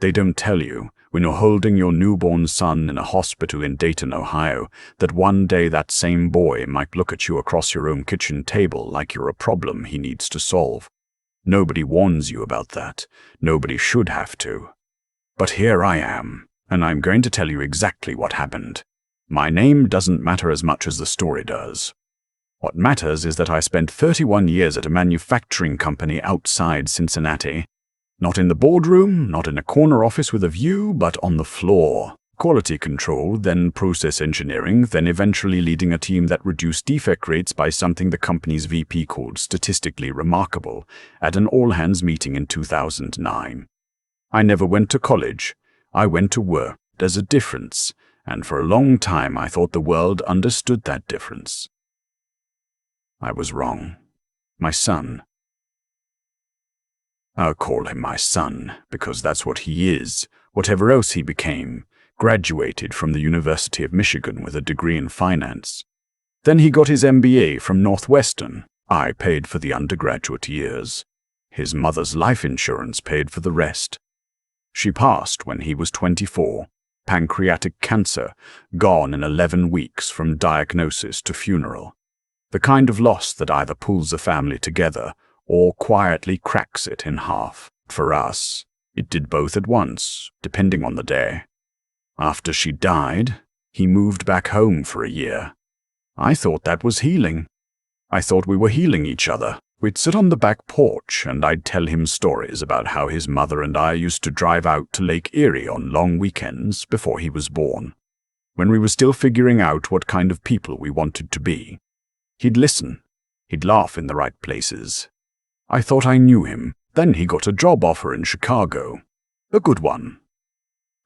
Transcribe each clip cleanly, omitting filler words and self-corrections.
They don't tell you, when you're holding your newborn son in a hospital in Dayton, Ohio, that one day that same boy might look at you across your own kitchen table like you're a problem he needs to solve. Nobody warns you about that. Nobody should have to. But here I am, and I'm going to tell you exactly what happened. My name doesn't matter as much as the story does. What matters is that I spent 31 years at a manufacturing company outside Cincinnati. Not in the boardroom, not in a corner office with a view, but on the floor. Quality control, then process engineering, then eventually leading a team that reduced defect rates by something the company's VP called statistically remarkable at an all-hands meeting in 2009. I never went to college. I went to work. There's a difference, and for a long time I thought the world understood that difference. I was wrong. My son. I'll call him my son, because that's what he is, whatever else he became. Graduated from the University of Michigan with a degree in finance. Then he got his MBA from Northwestern. I paid for the undergraduate years. His mother's life insurance paid for the rest. She passed when he was 24. Pancreatic cancer, gone in 11 weeks from diagnosis to funeral. The kind of loss that either pulls a family together or quietly cracks it in half. For us, it did both at once, depending on the day. After she died, he moved back home for a year. I thought that was healing. I thought we were healing each other. We'd sit on the back porch and I'd tell him stories about how his mother and I used to drive out to Lake Erie on long weekends before he was born, when we were still figuring out what kind of people we wanted to be. He'd listen. He'd laugh in the right places. I thought I knew him. Then he got a job offer in Chicago. A good one.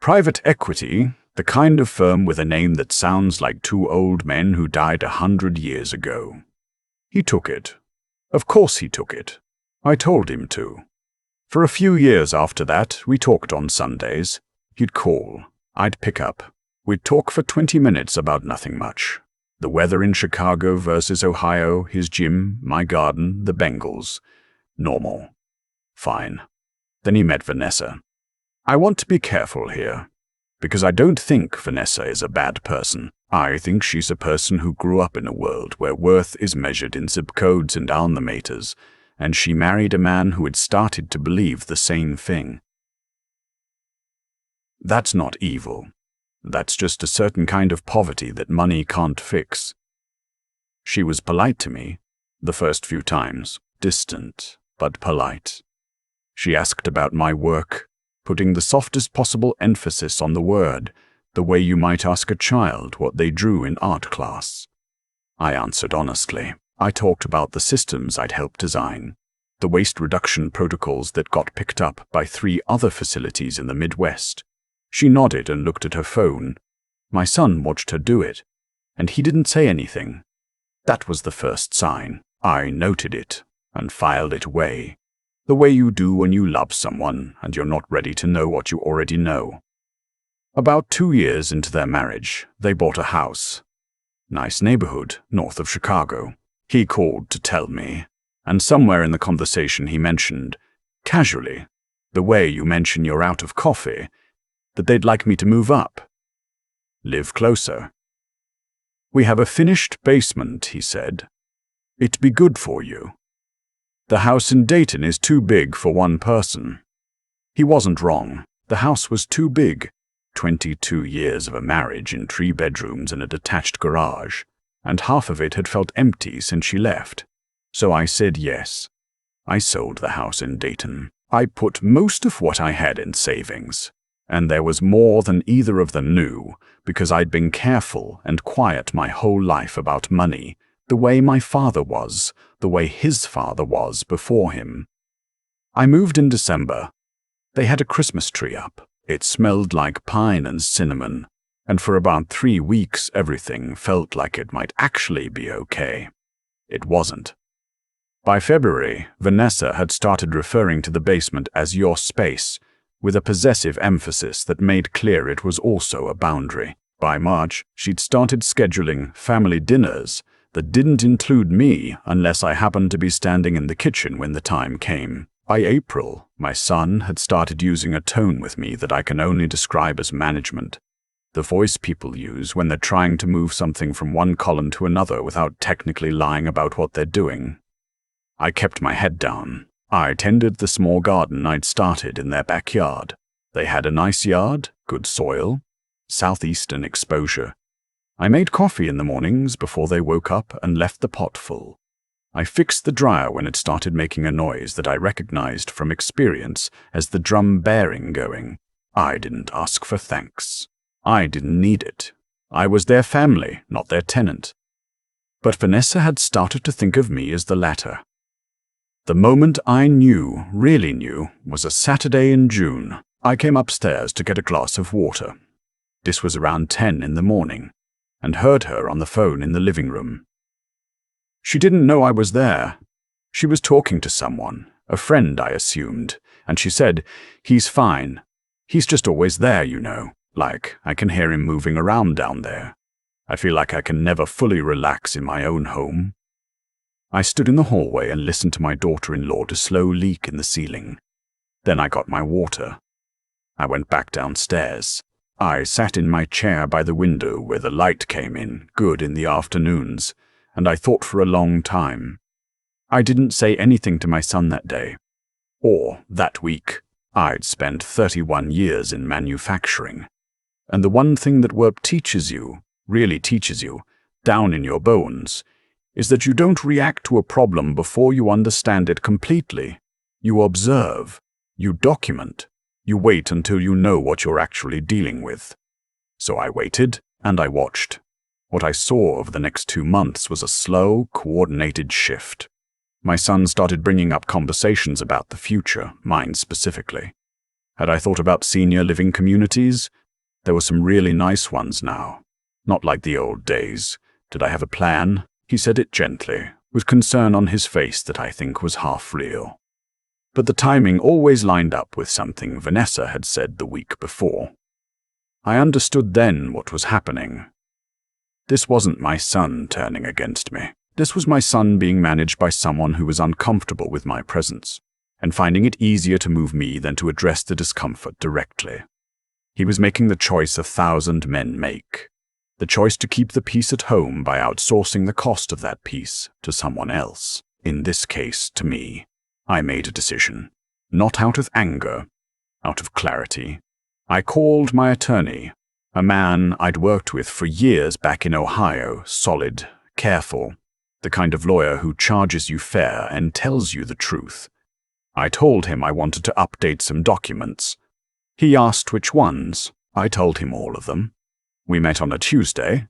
Private equity, the kind of firm with a name that sounds like two old men who died 100 years ago. He took it. Of course he took it. I told him to. For a few years after that, we talked on Sundays. He'd call. I'd pick up. We'd talk for 20 minutes about nothing much. The weather in Chicago versus Ohio, his gym, my garden, the Bengals. Normal. Fine. Then he met Vanessa. I want to be careful here, because I don't think Vanessa is a bad person. I think she's a person who grew up in a world where worth is measured in zip codes and alma maters, and she married a man who had started to believe the same thing. That's not evil. That's just a certain kind of poverty that money can't fix. She was polite to me, the first few times, distant, but polite. She asked about my work, putting the softest possible emphasis on the word, the way you might ask a child what they drew in art class. I answered honestly. I talked about the systems I'd helped design, the waste reduction protocols that got picked up by 3 other facilities in the Midwest. She nodded and looked at her phone. My son watched her do it, and he didn't say anything. That was the first sign. I noted it and filed it away, the way you do when you love someone and you're not ready to know what you already know. About 2 years into their marriage, they bought a house. Nice neighborhood, north of Chicago. He called to tell me, and somewhere in the conversation he mentioned, casually, the way you mention you're out of coffee, that they'd like me to move up. Live closer. We have a finished basement, he said. It'd be good for you. The house in Dayton is too big for one person. He wasn't wrong. The house was too big. 22 years of a marriage in 3 bedrooms and a detached garage, and half of it had felt empty since she left. So I said yes. I sold the house in Dayton. I put most of what I had in savings, and there was more than either of them knew, because I'd been careful and quiet my whole life about money, the way my father was, the way his father was before him. I moved in December. They had a Christmas tree up. It smelled like pine and cinnamon, and for about 3 weeks everything felt like it might actually be okay. It wasn't. By February, Vanessa had started referring to the basement as your space, with a possessive emphasis that made clear it was also a boundary. By March, she'd started scheduling family dinners that didn't include me unless I happened to be standing in the kitchen when the time came. By April, my son had started using a tone with me that I can only describe as management. The voice people use when they're trying to move something from one column to another without technically lying about what they're doing. I kept my head down. I tended the small garden I'd started in their backyard. They had a nice yard, good soil, southeastern exposure. I made coffee in the mornings before they woke up and left the pot full. I fixed the dryer when it started making a noise that I recognized from experience as the drum bearing going. I didn't ask for thanks. I didn't need it. I was their family, not their tenant. But Vanessa had started to think of me as the latter. The moment I knew, really knew, was a Saturday in June. I came upstairs to get a glass of water. This was around 10 in the morning, and heard her on the phone in the living room. She didn't know I was there. She was talking to someone, a friend I assumed, and she said, "He's fine. He's just always there, you know. Like, I can hear him moving around down there. I feel like I can never fully relax in my own home." I stood in the hallway and listened to my daughter-in-law to slow leak in the ceiling. Then I got my water. I went back downstairs. I sat in my chair by the window where the light came in, good in the afternoons, and I thought for a long time. I didn't say anything to my son that day, or that week. I'd spent 31 years in manufacturing, and the one thing that work teaches you, really teaches you, down in your bones, is that you don't react to a problem before you understand it completely. You observe, you document, you wait until you know what you're actually dealing with. So I waited, and I watched. What I saw over the next 2 months was a slow, coordinated shift. My son started bringing up conversations about the future, mine specifically. Had I thought about senior living communities? There were some really nice ones now. Not like the old days. Did I have a plan? He said it gently, with concern on his face that I think was half real. But the timing always lined up with something Vanessa had said the week before. I understood then what was happening. This wasn't my son turning against me. This was my son being managed by someone who was uncomfortable with my presence, and finding it easier to move me than to address the discomfort directly. He was making the choice 1,000 men make. The choice to keep the peace at home by outsourcing the cost of that peace to someone else. In this case, to me. I made a decision. Not out of anger, out of clarity. I called my attorney, a man I'd worked with for years back in Ohio, solid, careful, the kind of lawyer who charges you fair and tells you the truth. I told him I wanted to update some documents. He asked which ones. I told him all of them. We met on a Tuesday.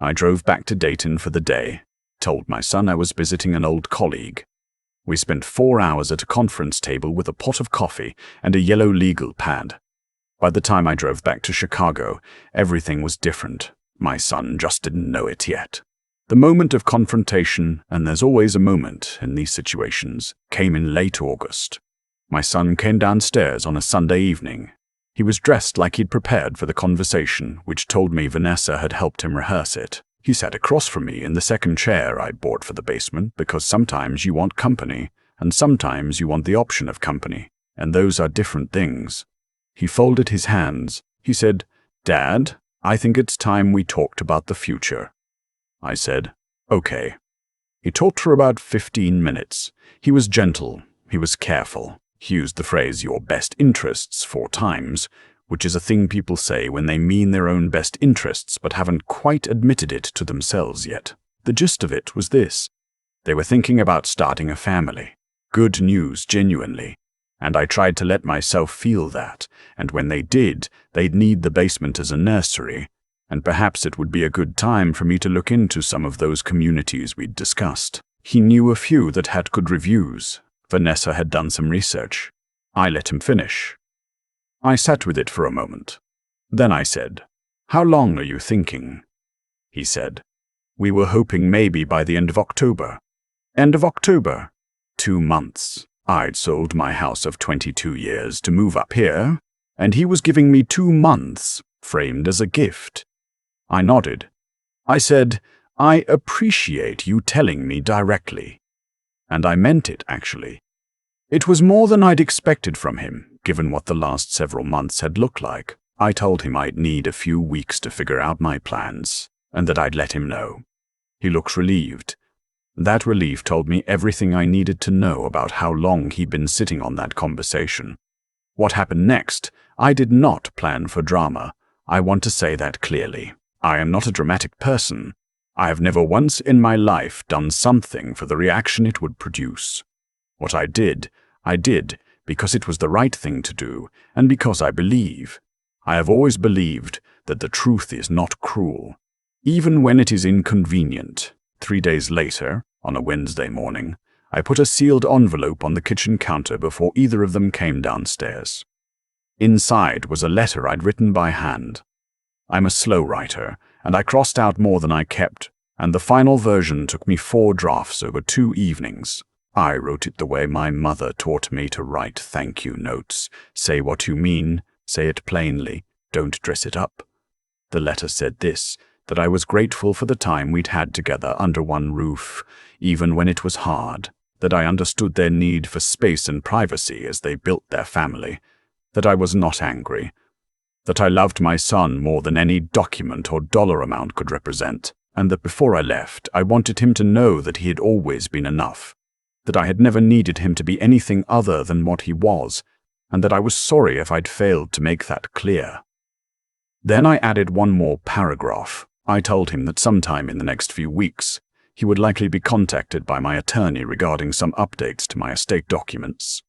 I drove back to Dayton for the day, told my son I was visiting an old colleague. We spent 4 hours at a conference table with a pot of coffee and a yellow legal pad. By the time I drove back to Chicago, everything was different. My son just didn't know it yet. The moment of confrontation, and there's always a moment in these situations, came in late August. My son came downstairs on a Sunday evening. He was dressed like he'd prepared for the conversation, which told me Vanessa had helped him rehearse it. He sat across from me in the second chair I bought for the basement because sometimes you want company, and sometimes you want the option of company, and those are different things. He folded his hands. He said, "Dad, I think it's time we talked about the future." I said, "Okay." He talked for about 15 minutes. He was gentle. He was careful. He used the phrase, "your best interests," 4 times, which is a thing people say when they mean their own best interests but haven't quite admitted it to themselves yet. The gist of it was this. They were thinking about starting a family. Good news, genuinely. And I tried to let myself feel that, and when they did, they'd need the basement as a nursery, and perhaps it would be a good time for me to look into some of those communities we'd discussed. He knew a few that had good reviews. Vanessa had done some research. I let him finish. I sat with it for a moment. Then I said, "How long are you thinking?" He said, "We were hoping maybe by the end of October." End of October? 2 months. I'd sold my house of 22 years to move up here, and he was giving me 2 months, framed as a gift. I nodded. I said, "I appreciate you telling me directly." And I meant it, actually. It was more than I'd expected from him, given what the last several months had looked like. I told him I'd need a few weeks to figure out my plans, and that I'd let him know. He looked relieved. That relief told me everything I needed to know about how long he'd been sitting on that conversation. What happened next? I did not plan for drama. I want to say that clearly. I am not a dramatic person. I have never once in my life done something for the reaction it would produce. What I did because it was the right thing to do, and because I believe. I have always believed that the truth is not cruel, even when it is inconvenient. 3 days later, on a Wednesday morning, I put a sealed envelope on the kitchen counter before either of them came downstairs. Inside was a letter I'd written by hand. I'm a slow writer, and I crossed out more than I kept, and the final version took me 4 drafts over 2 evenings. I wrote it the way my mother taught me to write thank you notes. Say what you mean, say it plainly, don't dress it up. The letter said this, that I was grateful for the time we'd had together under one roof, even when it was hard, that I understood their need for space and privacy as they built their family, that I was not angry, that I loved my son more than any document or dollar amount could represent, and that before I left, I wanted him to know that he had always been enough, that I had never needed him to be anything other than what he was, and that I was sorry if I'd failed to make that clear. Then I added one more paragraph. I told him that sometime in the next few weeks, he would likely be contacted by my attorney regarding some updates to my estate documents.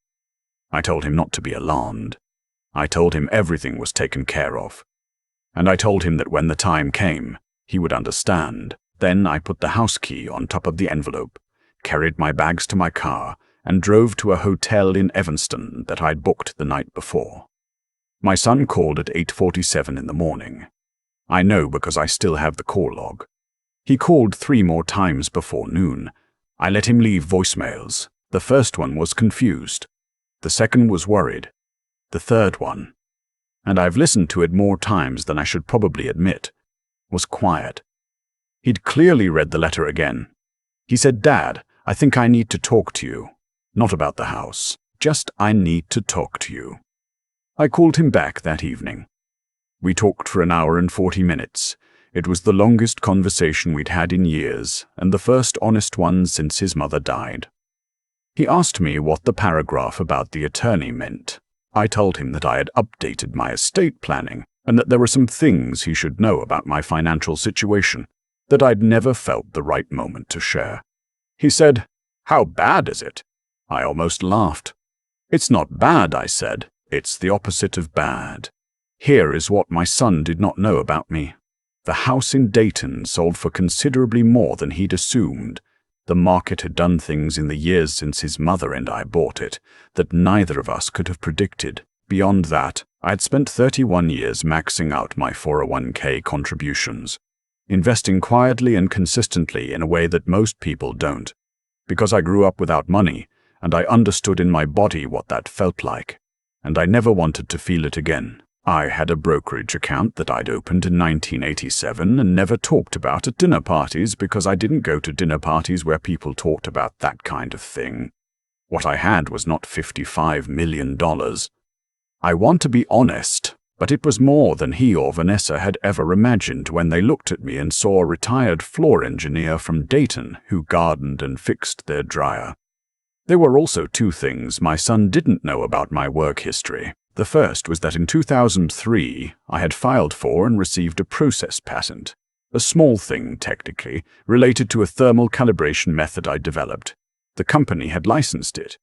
I told him not to be alarmed. I told him everything was taken care of. And I told him that when the time came, he would understand. Then I put the house key on top of the envelope, carried my bags to my car, and drove to a hotel in Evanston that I'd booked the night before. My son called at 8:47 in the morning. I know because I still have the call log. He called 3 more times before noon. I let him leave voicemails. The first one was confused. The second was worried. The third one, and I've listened to it more times than I should probably admit, was quiet. He'd clearly read the letter again. He said, "Dad, I think I need to talk to you. Not about the house. Just I need to talk to you." I called him back that evening. We talked for an hour and 40 minutes. It was the longest conversation we'd had in years, and the first honest one since his mother died. He asked me what the paragraph about the attorney meant. I told him that I had updated my estate planning, and that there were some things he should know about my financial situation that I'd never felt the right moment to share. He said, "How bad is it?" I almost laughed. "It's not bad," I said. "It's the opposite of bad. Here is what my son did not know about me. The house in Dayton sold for considerably more than he'd assumed. The market had done things in the years since his mother and I bought it that neither of us could have predicted. Beyond that, I had spent 31 years maxing out my 401k contributions, investing quietly and consistently in a way that most people don't, because I grew up without money, and I understood in my body what that felt like, and I never wanted to feel it again. I had a brokerage account that I'd opened in 1987 and never talked about at dinner parties because I didn't go to dinner parties where people talked about that kind of thing. What I had was not $55 million. I want to be honest, but it was more than he or Vanessa had ever imagined when they looked at me and saw a retired floor engineer from Dayton who gardened and fixed their dryer. There were also 2 things my son didn't know about my work history. The first was that in 2003, I had filed for and received a process patent, a small thing technically, related to a thermal calibration method I developed. The company had licensed it.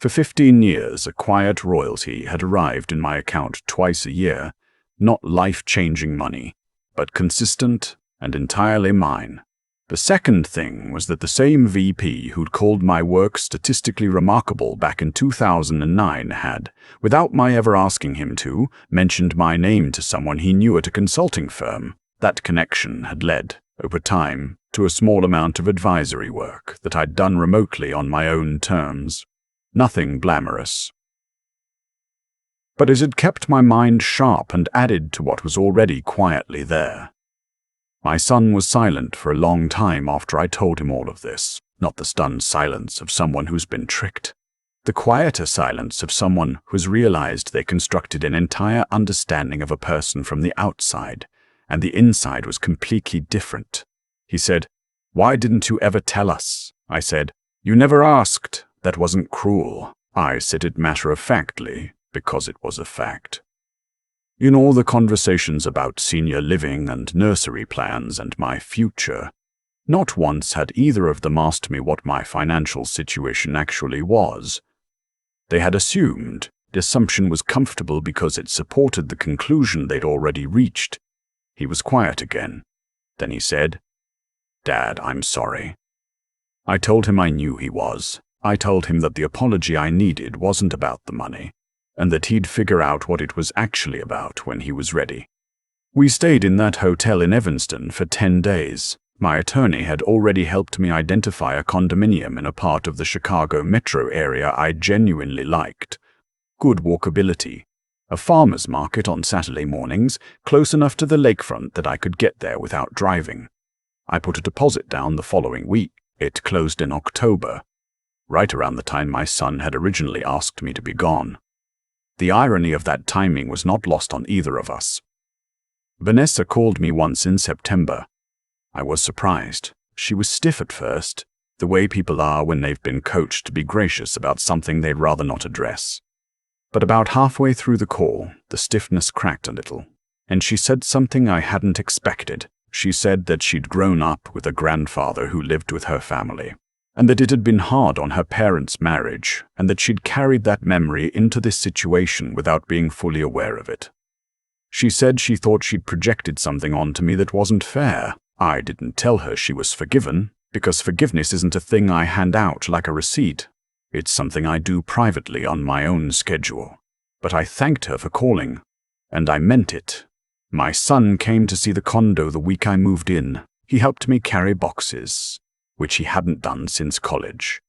For 15 years, a quiet royalty had arrived in my account twice a year, not life-changing money, but consistent and entirely mine. The second thing was that the same VP who'd called my work statistically remarkable back in 2009 had, without my ever asking him to, mentioned my name to someone he knew at a consulting firm. That connection had led, over time, to a small amount of advisory work that I'd done remotely on my own terms. Nothing glamorous. But it had kept my mind sharp and added to what was already quietly there. My son was silent for a long time after I told him all of this, not the stunned silence of someone who's been tricked. The quieter silence of someone who's realized they constructed an entire understanding of a person from the outside, and the inside was completely different. He said, "Why didn't you ever tell us?" I said, "You never asked. That wasn't cruel." I said it matter-of-factly, because it was a fact. In all the conversations about senior living and nursery plans and my future, not once had either of them asked me what my financial situation actually was. They had assumed the assumption was comfortable because it supported the conclusion they'd already reached. He was quiet again. Then he said, "Dad, I'm sorry." I told him I knew he was. I told him that the apology I needed wasn't about the money, and that he'd figure out what it was actually about when he was ready. We stayed in that hotel in Evanston for 10 days. My attorney had already helped me identify a condominium in a part of the Chicago metro area I genuinely liked. Good walkability. A farmer's market on Saturday mornings, close enough to the lakefront that I could get there without driving. I put a deposit down the following week. It closed in October, right around the time my son had originally asked me to be gone. The irony of that timing was not lost on either of us. Vanessa called me once in September. I was surprised. She was stiff at first, the way people are when they've been coached to be gracious about something they'd rather not address. But about halfway through the call, the stiffness cracked a little, and she said something I hadn't expected. She said that she'd grown up with a grandfather who lived with her family, and that it had been hard on her parents' marriage, and that she'd carried that memory into this situation without being fully aware of it. She said she thought she'd projected something onto me that wasn't fair. I didn't tell her she was forgiven, because forgiveness isn't a thing I hand out like a receipt. It's something I do privately on my own schedule. But I thanked her for calling, and I meant it. My son came to see the condo the week I moved in. He helped me carry boxes, which he hadn't done since college.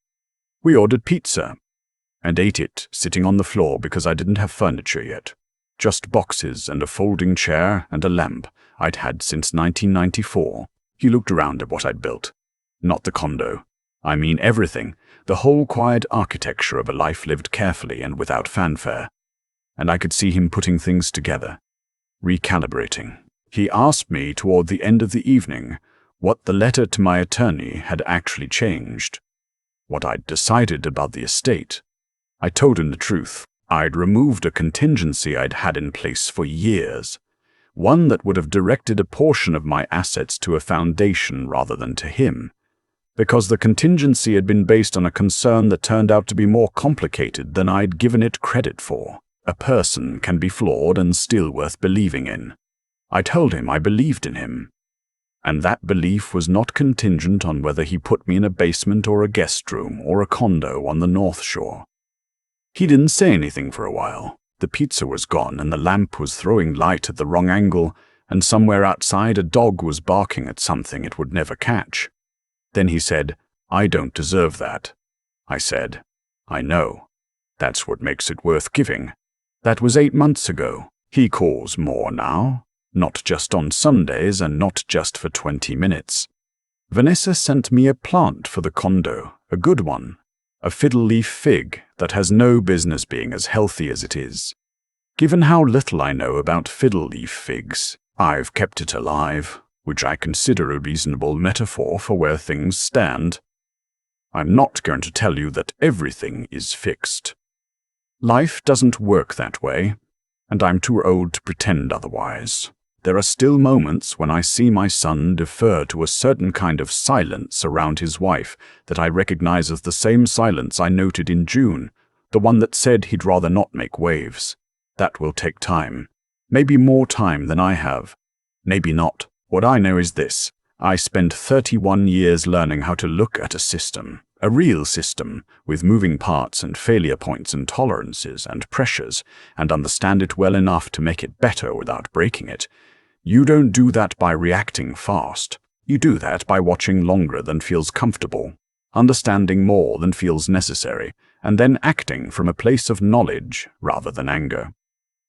We ordered pizza, and ate it sitting on the floor because I didn't have furniture yet. Just boxes and a folding chair and a lamp I'd had since 1994. He looked around at what I'd built. Not the condo. I mean everything, the whole quiet architecture of a life lived carefully and without fanfare. And I could see him putting things together, recalibrating. He asked me toward the end of the evening what the letter to my attorney had actually changed, what I'd decided about the estate. I told him the truth. I'd removed a contingency I'd had in place for years, one that would have directed a portion of my assets to a foundation rather than to him, because the contingency had been based on a concern that turned out to be more complicated than I'd given it credit for. A person can be flawed and still worth believing in. I told him I believed in him, and that belief was not contingent on whether he put me in a basement or a guest room or a condo on the North Shore. He didn't say anything for a while. The pizza was gone and the lamp was throwing light at the wrong angle, and somewhere outside a dog was barking at something it would never catch. Then he said, "I don't deserve that." I said, "I know. That's what makes it worth giving." That was 8 months ago. He calls more now, not just on Sundays and not just for 20 minutes. Vanessa sent me a plant for the condo, a good one. A fiddle leaf fig that has no business being as healthy as it is. Given how little I know about fiddle leaf figs, I've kept it alive, which I consider a reasonable metaphor for where things stand. I'm not going to tell you that everything is fixed. Life doesn't work that way, and I'm too old to pretend otherwise. There are still moments when I see my son defer to a certain kind of silence around his wife that I recognize as the same silence I noted in June, the one that said he'd rather not make waves. That will take time. Maybe more time than I have. Maybe not. What I know is this. I spent 31 years learning how to look at a system, a real system, with moving parts and failure points and tolerances and pressures, and understand it well enough to make it better without breaking it. You don't do that by reacting fast. You do that by watching longer than feels comfortable, understanding more than feels necessary, and then acting from a place of knowledge rather than anger.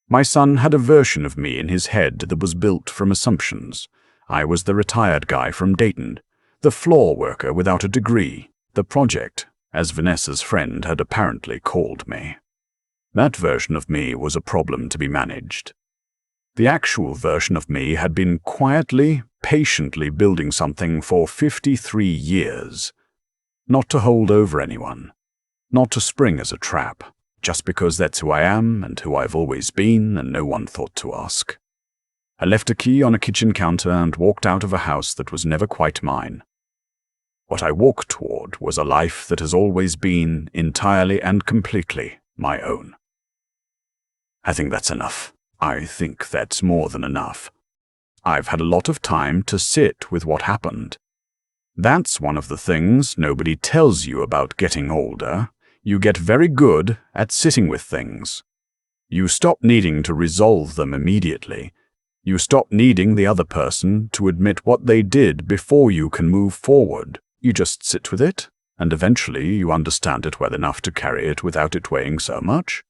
My son had a version of me in his head that was built from assumptions. I was the retired guy from Dayton, the floor worker without a degree, the project, as Vanessa's friend had apparently called me. That version of me was a problem to be managed. The actual version of me had been quietly, patiently building something for 53 years. Not to hold over anyone. Not to spring as a trap, just because that's who I am and who I've always been and no one thought to ask. I left a key on a kitchen counter and walked out of a house that was never quite mine. What I walked toward was a life that has always been entirely and completely my own. I think that's enough. I think that's more than enough. I've had a lot of time to sit with what happened. That's one of the things nobody tells you about getting older. You get very good at sitting with things. You stop needing to resolve them immediately. You stop needing the other person to admit what they did before you can move forward. You just sit with it, and eventually you understand it well enough to carry it without it weighing so much.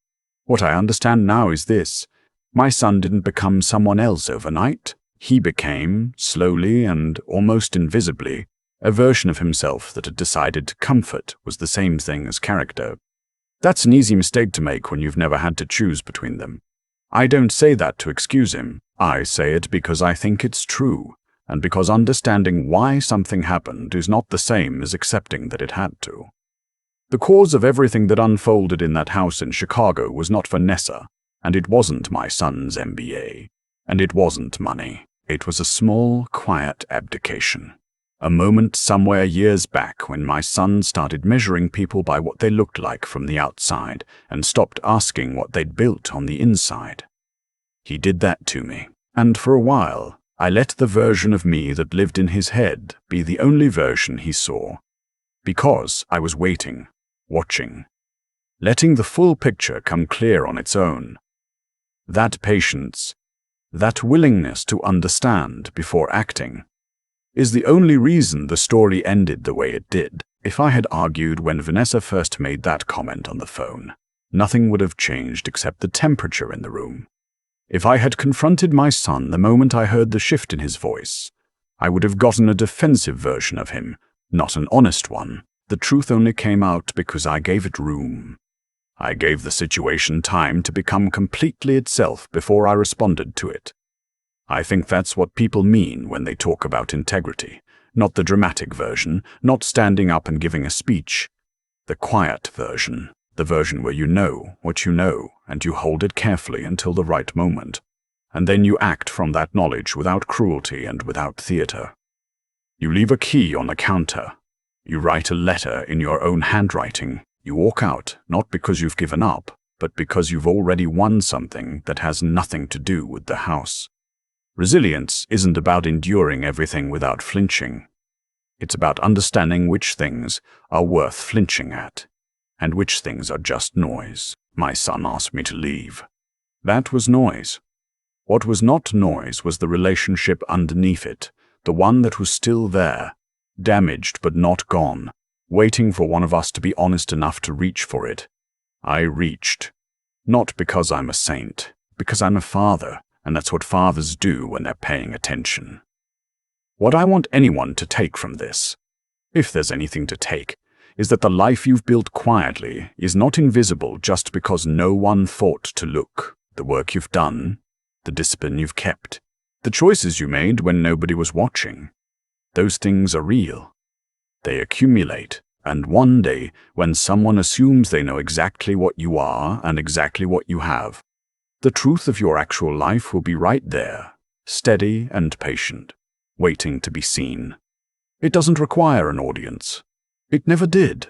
What I understand now is this. My son didn't become someone else overnight. He became, slowly and almost invisibly, a version of himself that had decided comfort was the same thing as character. That's an easy mistake to make when you've never had to choose between them. I don't say that to excuse him. I say it because I think it's true, and because understanding why something happened is not the same as accepting that it had to. The cause of everything that unfolded in that house in Chicago was not Vanessa, and it wasn't my son's MBA, and it wasn't money. It was a small, quiet abdication. A moment somewhere years back when my son started measuring people by what they looked like from the outside and stopped asking what they'd built on the inside. He did that to me, and for a while, I let the version of me that lived in his head be the only version he saw. Because I was waiting, watching, letting the full picture come clear on its own. That patience, that willingness to understand before acting, is the only reason the story ended the way it did. If I had argued when Vanessa first made that comment on the phone, nothing would have changed except the temperature in the room. If I had confronted my son the moment I heard the shift in his voice, I would have gotten a defensive version of him, not an honest one. The truth only came out because I gave it room. I gave the situation time to become completely itself before I responded to it. I think that's what people mean when they talk about integrity, not the dramatic version, not standing up and giving a speech. The quiet version, the version where you know what you know and you hold it carefully until the right moment, and then you act from that knowledge without cruelty and without theater. You leave a key on the counter. You write a letter in your own handwriting. You walk out, not because you've given up, but because you've already won something that has nothing to do with the house. Resilience isn't about enduring everything without flinching. It's about understanding which things are worth flinching at, and which things are just noise. My son asked me to leave. That was noise. What was not noise was the relationship underneath it, the one that was still there, damaged but not gone, waiting for one of us to be honest enough to reach for it. I reached. Not because I'm a saint, because I'm a father, and that's what fathers do when they're paying attention. What I want anyone to take from this, if there's anything to take, is that the life you've built quietly is not invisible just because no one thought to look. The work you've done, the discipline you've kept, the choices you made when nobody was watching. Those things are real. They accumulate, and one day, when someone assumes they know exactly what you are and exactly what you have, the truth of your actual life will be right there, steady and patient, waiting to be seen. It doesn't require an audience. It never did.